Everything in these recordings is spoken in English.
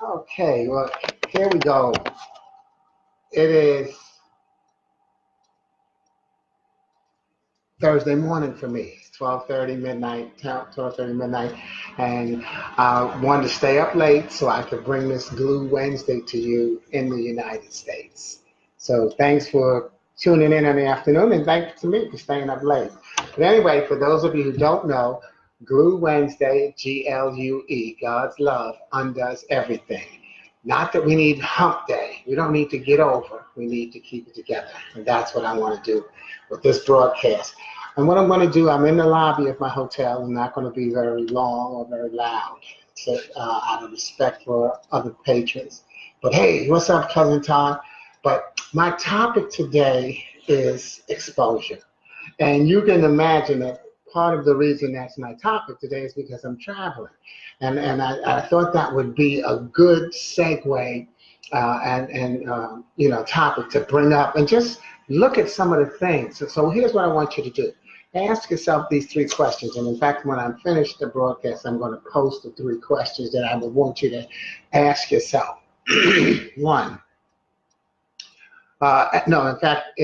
Okay, well, here we go. It is Thursday morning for me. It's 12:30 midnight, 12:30 midnight, and I wanted to stay up late so I could bring this Glue Wednesday to you in the United States. So thanks for tuning in the afternoon, and thanks to me for staying up late. But anyway, for those of you who don't know, Glue Wednesday, GLUE, God's love undoes everything. Not that we need hump day. We don't need to get over. We need to keep it together. And that's what I want to do with this broadcast. And what I'm going to do, I'm in the lobby of my hotel. I'm not going to be very long or very loud, so, out of respect for other patrons. But hey, what's up, Cousin Todd? But my topic today is exposure. And you can imagine that part of the reason that's my topic today is because I'm traveling. And I thought that would be a good segue and topic to bring up and just look at some of the things. So here's what I want you to do. Ask yourself these three questions. And in fact, when I'm finished the broadcast, I'm going to post the three questions that I would want you to ask yourself. One, no, in fact,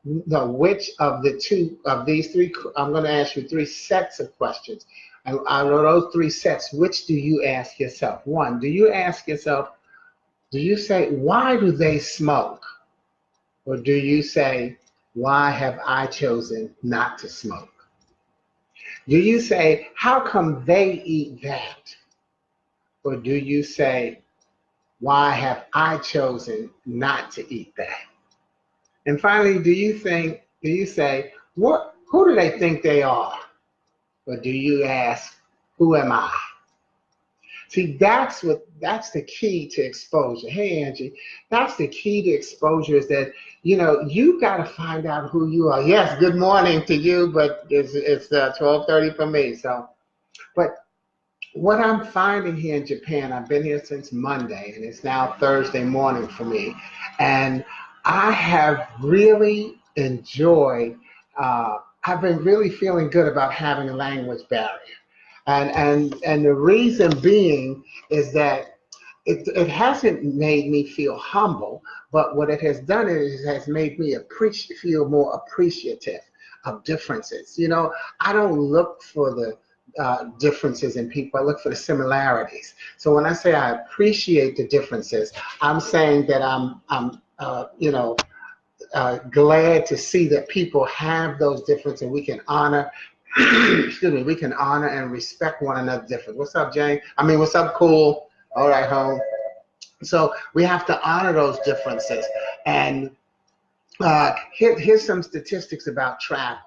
no, which of the two of these three, I'm going to ask you three sets of questions. And out of those three sets, which do you ask yourself? One, do you ask yourself, do you say, why do they smoke? Or do you say, why have I chosen not to smoke? Do you say, how come they eat that? Or do you say, why have I chosen not to eat that? And finally, do you say, who do they think they are? Or do you ask, who am I? See, that's the key to exposure. Hey, Angie, that's the key to exposure is that, you got to find out who you are. Yes, good morning to you, but it's 12:30 for me. So, but what I'm finding here in Japan, I've been here since Monday, and it's now Thursday morning for me, and I have really enjoyed. I've been really feeling good about having a language barrier. And the reason being is that it hasn't made me feel humble, but what it has done is it has made me feel more appreciative of differences. I don't look for the differences in people. I look for the similarities. So when I say I appreciate the differences, I'm saying that I'm glad to see that people have those differences and we can honor excuse me, we can honor and respect one another different. What's up, Jane? What's up, Cool? All right, home. So we have to honor those differences. And here's some statistics about travel.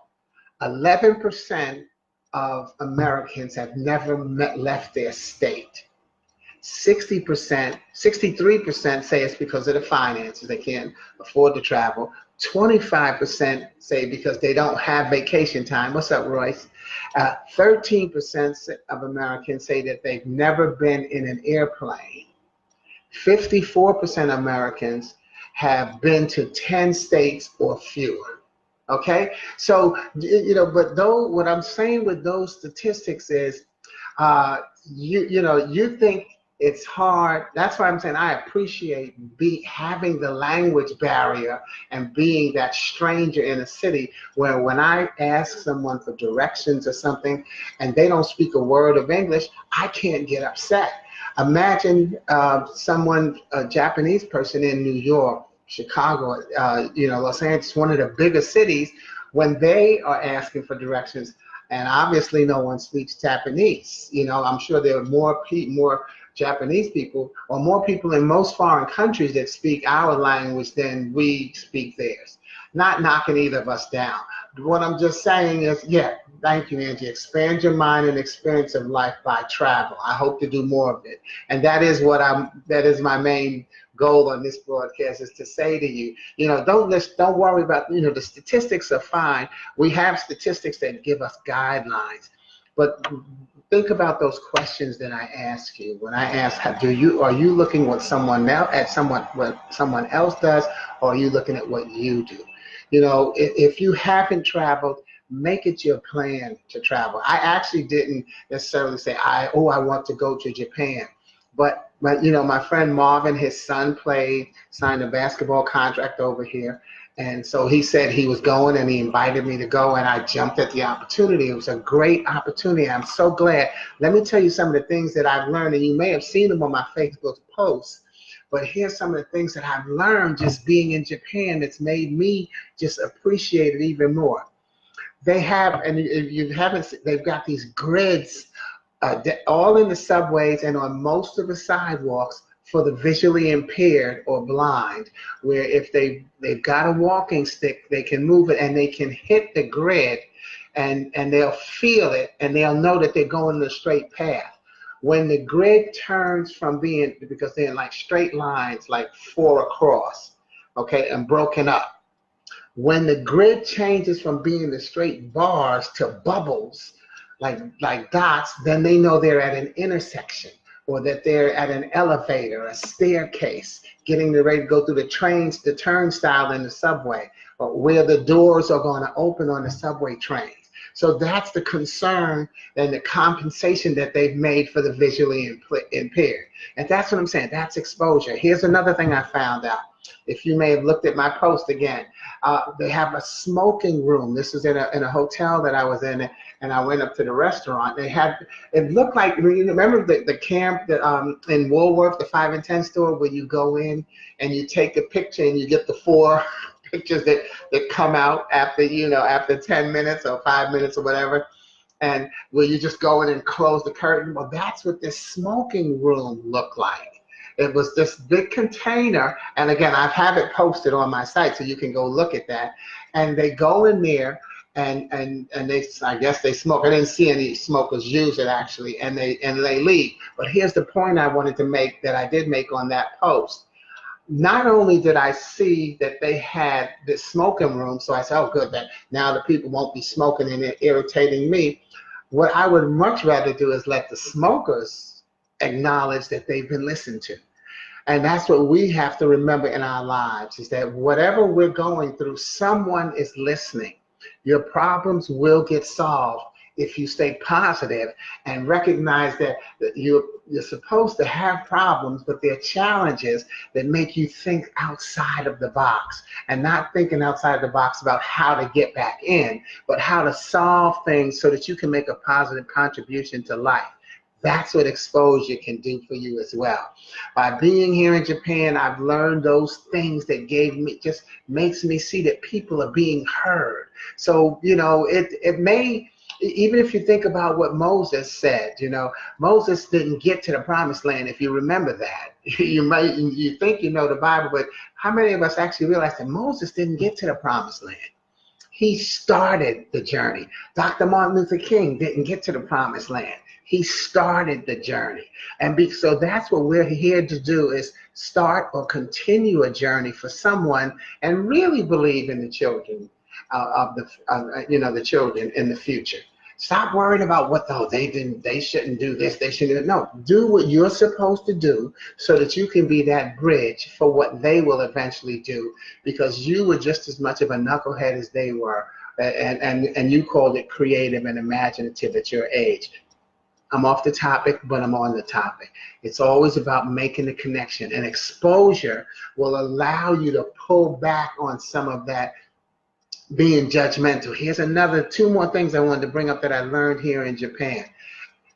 11% of Americans have never left their state. 63% say it's because of the finances. They can't afford to travel. 25% say because they don't have vacation time. What's up, Royce? 13% of Americans say that they've never been in an airplane. 54% of Americans have been to 10 states or fewer. Okay? So, but what I'm saying with those statistics is, you think it's hard. That's why I'm saying I appreciate having the language barrier and being that stranger in a city where when I ask someone for directions or something and they don't speak a word of English, I can't get upset. Imagine a Japanese person in New York, Chicago, Los Angeles, one of the bigger cities, when they are asking for directions, and obviously no one speaks Japanese. I'm sure there are more Japanese people, or more people in most foreign countries that speak our language than we speak theirs. Not knocking either of us down. What I'm just saying is, yeah, thank you, Angie. Expand your mind and experience of life by travel. I hope to do more of it. And that is my main goal on this broadcast, is to say to you, don't worry about, the statistics are fine. We have statistics that give us guidelines. But think about those questions that I ask you. When I ask, are you looking what someone else does, or are you looking at what you do? If you haven't traveled, make it your plan to travel. I actually didn't necessarily say, I want to go to Japan. But you know, my friend Marvin, his son signed a basketball contract over here. And so he said he was going and he invited me to go, and I jumped at the opportunity. It was a great opportunity. I'm so glad. Let me tell you some of the things that I've learned, and you may have seen them on my Facebook posts, but here's some of the things that I've learned just being in Japan that's made me just appreciate it even more. They have, and if you haven't, they've got these grids all in the subways and on most of the sidewalks for the visually impaired or blind, where if they've got a walking stick, they can move it and they can hit the grid, and they'll feel it and they'll know that they're going in a straight path. When the grid turns from being, because they're in like straight lines, like 4 across, okay, and broken up. When the grid changes from being the straight bars to bubbles, like dots, then they know they're at an intersection, or that they're at an elevator, a staircase, getting ready to go through the turnstile in the subway, or where the doors are going to open on the subway trains. So that's the concern and the compensation that they've made for the visually impaired. And that's what I'm saying. That's exposure. Here's another thing I found out. If you may have looked at my post again, they have a smoking room. This was in a hotel that I was in, and I went up to the restaurant. They had, it looked like, you remember the camp that, in Woolworth, the 5 and 10 store, where you go in and you take a picture and you get the 4 pictures that come out after, after 10 minutes or 5 minutes or whatever, and where you just go in and close the curtain. Well, that's what this smoking room looked like. It was this big container, and again, I have it posted on my site so you can go look at that. And they go in there, and they, I guess they smoke. I didn't see any smokers use it actually, and they leave. But here's the point I wanted to make, that I did make on that post. Not only did I see that they had this smoking room, so I said, oh, good, that now the people won't be smoking and irritating me. What I would much rather do is let the smokers acknowledge that they've been listened to. And that's what we have to remember in our lives, is that whatever we're going through, someone is listening. Your problems will get solved if you stay positive and recognize that you're supposed to have problems, but they're challenges that make you think outside of the box, and not thinking outside of the box about how to get back in, but how to solve things so that you can make a positive contribution to life. That's what exposure can do for you as well. By being here in Japan, I've learned those things that just makes me see that people are being heard. So, it may, even if you think about what Moses said, Moses didn't get to the promised land, if you remember that. You think you know the Bible, but how many of us actually realize that Moses didn't get to the promised land? He started the journey. Dr. Martin Luther King didn't get to the promised land. He started the journey. And so that's what we're here to do, is start or continue a journey for someone, and really believe in the children the children in the future. Stop worrying about what, they shouldn't do this, they shouldn't. No, do what you're supposed to do so that you can be that bridge for what they will eventually do, because you were just as much of a knucklehead as they were, and you called it creative and imaginative at your age. I'm off the topic, but I'm on the topic. It's always about making the connection, and exposure will allow you to pull back on some of that being judgmental. Here's 2 more things I wanted to bring up that I learned here in Japan.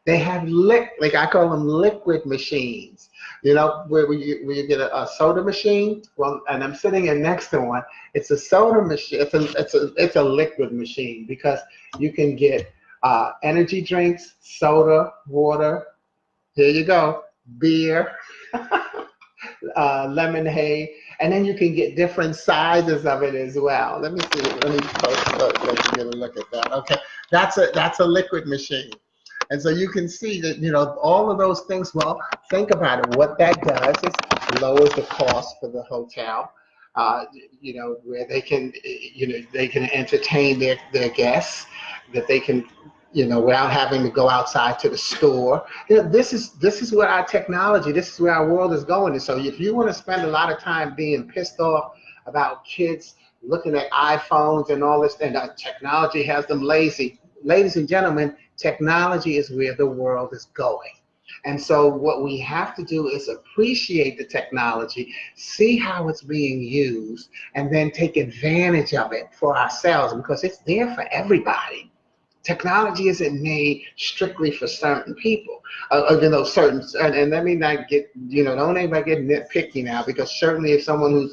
They have I call them liquid machines. Where you get a soda machine. Well, and I'm sitting in next to one. It's a soda machine. It's a liquid machine, because you can get energy drinks, soda, water. Here you go, beer, lemonade. And then you can get different sizes of it as well. Let me see. Let me post so you get a look at that. Okay, that's a liquid machine. And so you can see that, all of those things. Well, think about it. What that does is lowers the cost for the hotel. Where they can, they can entertain their guests, that they can, without having to go outside to the store. This is where our technology, this is where our world is going. And so if you want to spend a lot of time being pissed off about kids looking at iPhones and all this, and technology has them lazy, ladies and gentlemen, technology is where the world is going. And so what we have to do is appreciate the technology, see how it's being used, and then take advantage of it for ourselves because it's there for everybody. Technology isn't made strictly for certain people, certain, and let me not get, don't anybody get nitpicky now, because certainly if someone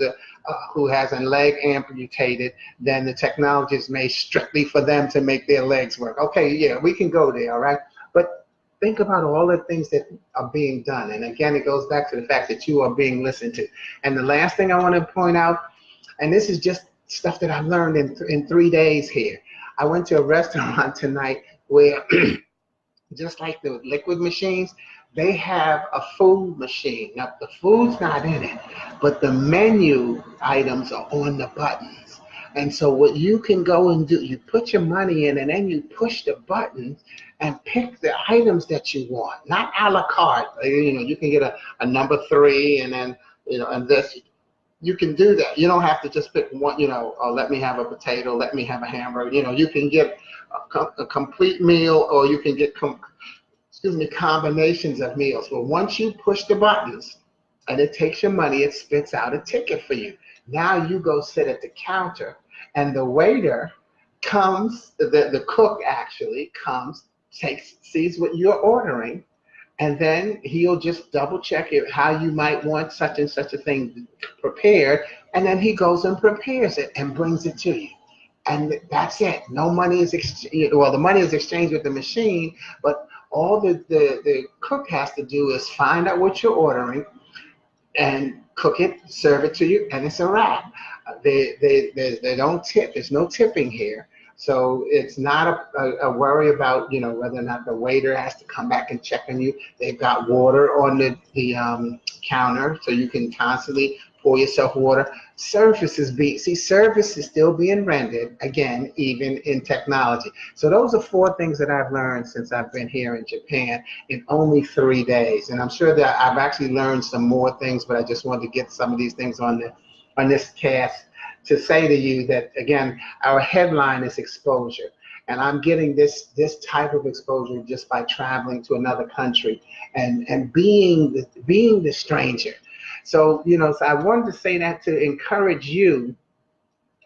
who has a leg amputated, then the technology is made strictly for them to make their legs work. Okay, yeah, we can go there, all right? But think about all the things that are being done. And again, it goes back to the fact that you are being listened to. And the last thing I want to point out, and this is just stuff that I've learned in 3 days here. I went to a restaurant tonight where, just like the liquid machines, they have a food machine. Now, the food's not in it, but the menu items are on the buttons. And so what you can go and do, you put your money in and then you push the buttons and pick the items that you want, not a la carte. You can get a number 3 and then, and this. You can do that. You don't have to just pick one, let me have a potato, let me have a hamburger. You can get a complete meal, or you can get, combinations of meals. But once you push the buttons and it takes your money, it spits out a ticket for you. Now you go sit at the counter and the waiter comes, the cook actually comes, sees what you're ordering, and then he'll just double check it, how you might want such and such a thing prepared, and then he goes and prepares it and brings it to you. And that's it. No money is exchanged. Well, the money is exchanged with the machine, but all the cook has to do is find out what you're ordering and cook it, serve it to you, and it's a wrap. They don't tip. There's no tipping here. So it's not a worry about, whether or not the waiter has to come back and check on you. They've got water on the counter, so you can constantly pour yourself water. Service is still being rendered, again, even in technology. So those are 4 things that I've learned since I've been here in Japan in only 3 days. And I'm sure that I've actually learned some more things, but I just wanted to get some of these things on this cast to say to you that, again, our headline is exposure. And I'm getting this type of exposure just by traveling to another country and being the stranger. So, so I wanted to say that to encourage you,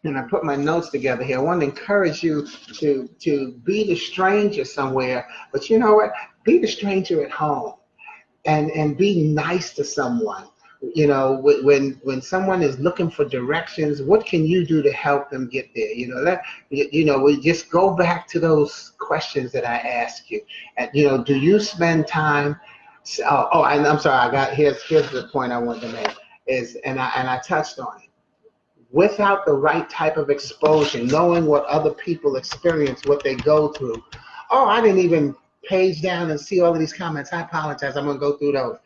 and I put my notes together here. I want to encourage you to be the stranger somewhere, but you know what? Be the stranger at home and be nice to someone. When someone is looking for directions, what can you do to help them get there? We just go back to those questions that I asked you. And, do you spend time? And I'm sorry. Here's the point I wanted to make and I touched on it. Without the right type of exposure, knowing what other people experience, what they go through. Oh, I didn't even page down and see all of these comments. I apologize. I'm going to go through those.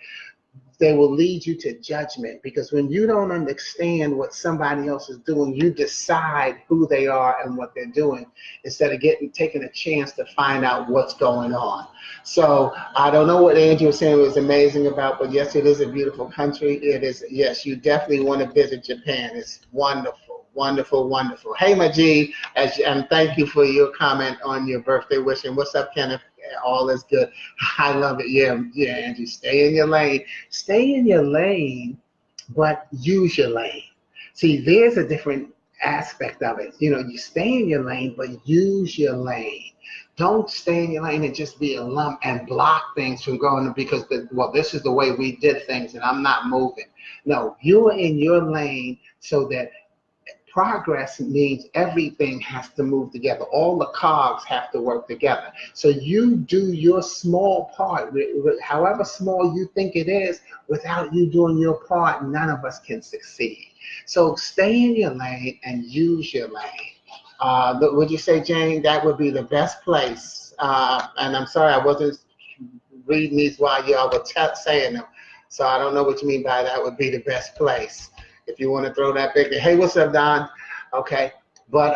They will lead you to judgment, because when you don't understand what somebody else is doing, you decide who they are and what they're doing instead of taking a chance to find out what's going on. So I don't know what Andrew was saying was amazing about, but yes, it is a beautiful country. It is. Yes, you definitely want to visit Japan. It's wonderful, wonderful, wonderful. Hey, Majid, and thank you for your comment on your birthday wish. And what's up, Kenneth? All is good. I love it. Yeah, Angie, stay in your lane. Stay in your lane, but use your lane. See, there's a different aspect of it. You stay in your lane, but use your lane. Don't stay in your lane and just be a lump and block things from going, because this is the way we did things and I'm not moving. No, you're in your lane so that progress means everything has to move together. All the cogs have to work together. So you do your small part, however small you think it is. Without you doing your part, none of us can succeed. So stay in your lane and use your lane. Would you say, Jane, that would be the best place? And I'm sorry, I wasn't reading these while y'all were saying them. So I don't know what you mean by that would be the best place. If you want to throw that big, hey, what's up, Don? Okay, but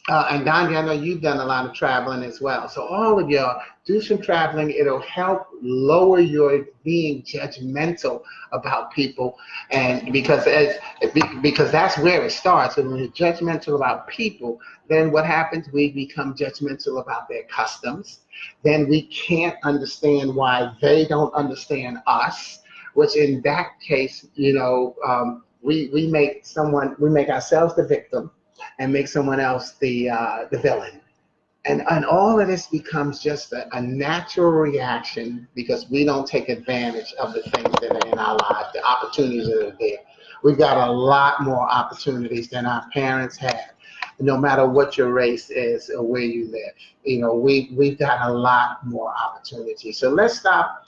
and Don, I know you've done a lot of traveling as well. So all of y'all, Do some traveling. It'll help lower your being judgmental about people, and because that's where it starts. And when you're judgmental about people, then what happens? We become judgmental about their customs. Then we can't understand why they don't understand us. Which in that case, we make ourselves the victim and make someone else the villain. And all of this becomes just a natural reaction because we don't take advantage of the things that are in our lives, the opportunities that are there. We've got a lot more opportunities than our parents had, no matter what your race is or where you live. We've got a lot more opportunities. So let's stop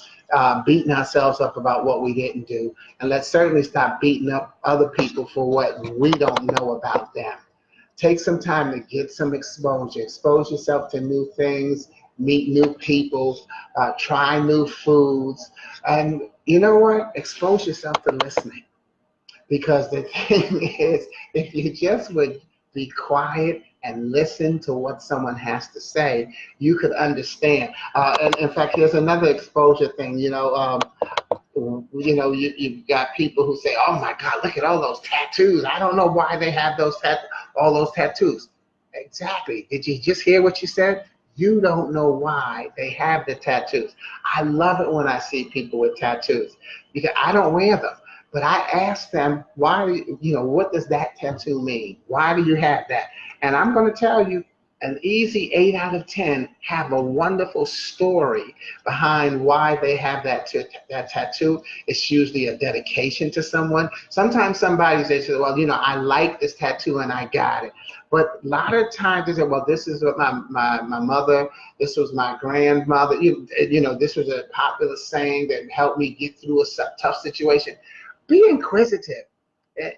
beating ourselves up about what we didn't do, and let's certainly stop beating up other people for what we don't know about them. Take some time to get some exposure. Expose yourself to new things, meet new people, try new foods. And you know what? Expose yourself to listening. Because the thing is, if you just would be quiet and listen to what someone has to say, you could understand. And in fact, here's another exposure thing. You've got people who say, "Oh my God, look at all those tattoos. I don't know why they have all those tattoos." Exactly. Did you just hear what you said? You don't know why they have the tattoos. I love it when I see people with tattoos because I don't wear them. But I ask them, why, what does that tattoo mean? Why do you have that? And I'm going to tell you, an easy 8 out of 10 have a wonderful story behind why they have that tattoo. It's usually a dedication to someone. Sometimes somebody says, well, I like this tattoo and I got it. But a lot of times they say, well, this is what my mother, this was my grandmother, this was a popular saying that helped me get through a tough situation. Be inquisitive.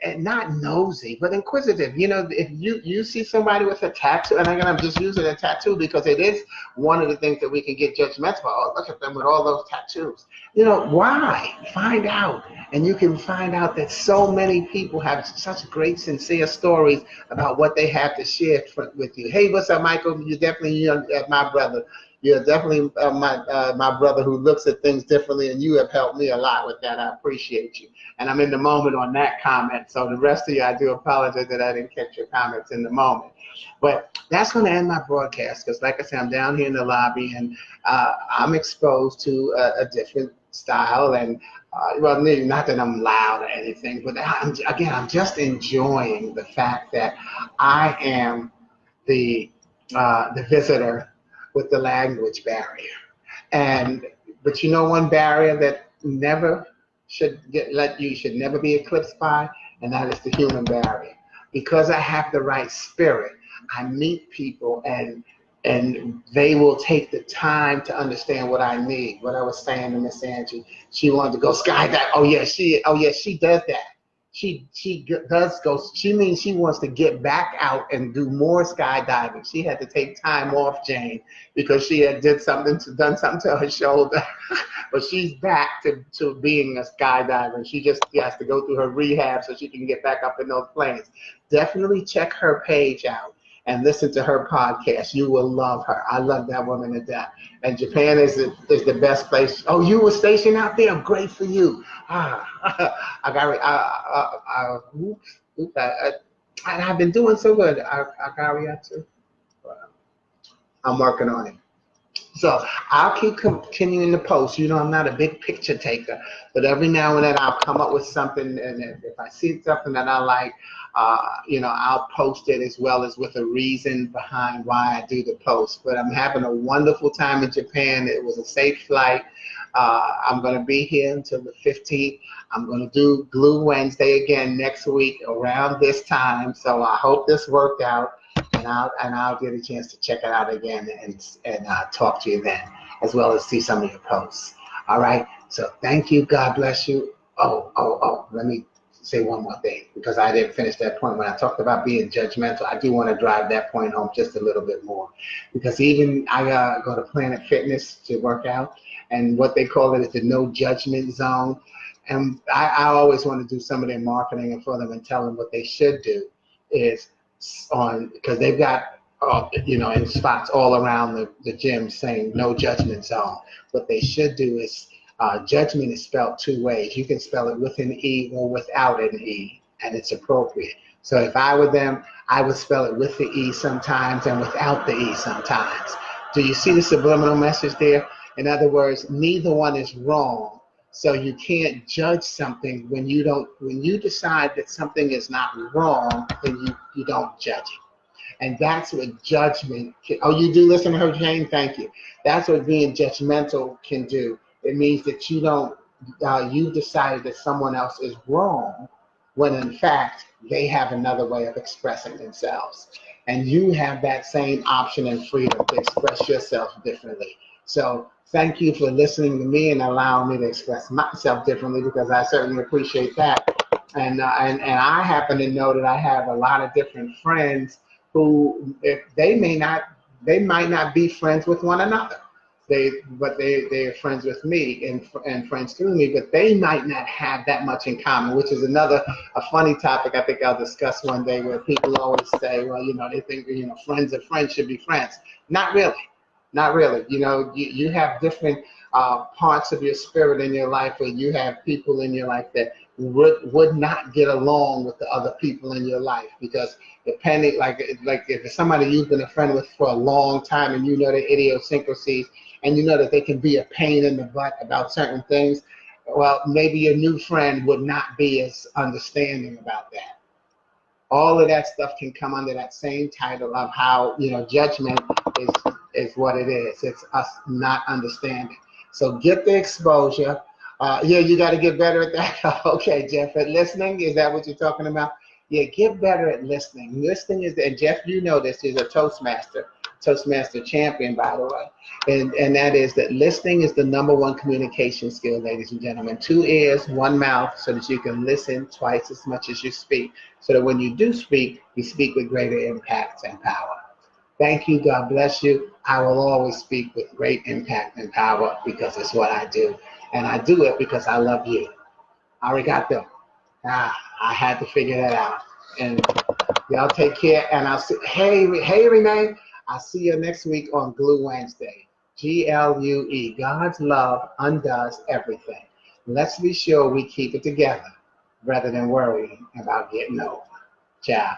And not nosy, but inquisitive. If you see somebody with a tattoo, and I'm just using a tattoo because it is one of the things that we can get judgmental. Oh, look at them with all those tattoos. Why? Find out. And you can find out that so many people have such great, sincere stories about what they have to share with you. Hey, what's up, Michael? You're definitely my brother. You're definitely my brother who looks at things differently, and you have helped me a lot with that. I appreciate you. And I'm in the moment on that comment. So the rest of you, I do apologize that I didn't catch your comments in the moment. But that's going to end my broadcast because, like I said, I'm down here in the lobby, and I'm exposed to a different style. And, well, not that I'm loud or anything, but I'm just enjoying the fact that I am the visitor with the language barrier. But one barrier that should never be eclipsed by, and that is the human barrier. Because I have the right spirit, I meet people and they will take the time to understand what I need. What I was saying to Miss Angie, she wanted to go skydive. Oh yeah, she does that. She does go. She means she wants to get back out and do more skydiving. She had to take time off, Jane, because she had done something to her shoulder. But she's back to being a skydiver. She has to go through her rehab so she can get back up in those planes. Definitely check her page out and listen to her podcast. You will love her. I love that woman to death. And Japan is the best place. Oh, you were stationed out there? Great for you. I've been doing so good. I'm working on it. So I'll keep continuing to post. I'm not a big picture taker, but every now and then I'll come up with something, and if I see something that I like, I'll post it as well as with a reason behind why I do the post. But I'm having a wonderful time in Japan. It was a safe flight. I'm going to be here until the 15th. I'm going to do Glue Wednesday again next week around this time. So I hope this worked out. And I'll get a chance to check it out again and talk to you then, as well as see some of your posts. All right. So thank you. God bless you. Oh. Let me say one more thing, because I didn't finish that point when I talked about being judgmental. I do want to drive that point home just a little bit more, because even I go to Planet Fitness to work out, and what they call it is the no judgment zone. And I always want to do some of their marketing for them and tell them what they should do is because they've got in spots all around the gym saying no judgment zone. What they should do is, judgment is spelled two ways. You can spell it with an E or without an E, and it's appropriate. So if I were them, I would spell it with the E sometimes and without the E sometimes. Do you see the subliminal message there? In other words, neither one is wrong. So you can't judge something when you don't. When you decide that something is not wrong, then you don't judge it. And that's what judgment can. Oh, you do listen to her, Jane? Thank you. That's what being judgmental can do. It means that you don't, you decided that someone else is wrong when in fact they have another way of expressing themselves. And you have that same option and freedom to express yourself differently. So thank you for listening to me and allowing me to express myself differently, because I certainly appreciate that. And I happen to know that I have a lot of different friends who, if they might not be friends with one another. They're friends with me and friends through me, but they might not have that much in common, which is a funny topic I think I'll discuss one day, where people always say, well, they think, friends of friends should be friends. Not really. Not really. You have different parts of your spirit in your life, where you have people in your life that would not get along with the other people in your life, because depending, like if it's somebody you've been a friend with for a long time and you know their idiosyncrasies and you know that they can be a pain in the butt about certain things, well, maybe your new friend would not be as understanding about that. All of that stuff can come under that same title of how, judgment is what it is. It's us not understanding. So get the exposure. Yeah, you got to get better at that. Okay, Jeff, at listening, is that what you're talking about? Yeah, get better at listening. Listening is, and Jeff, you know this, is a Toastmaster champion, by the way. And that is that listening is the #1 communication skill, ladies and gentlemen. 2 ears, 1 mouth, so that you can listen twice as much as you speak, so that when you do speak, you speak with greater impact and power. Thank you. God bless you. I will always speak with great impact and power, because it's what I do. And I do it because I love you. Arigato. I had to figure that out. And y'all take care. And I'll see. Hey, Renee. I'll see you next week on Glue Wednesday. GLUE. God's love undoes everything. Let's be sure we keep it together rather than worrying about getting over. Ciao.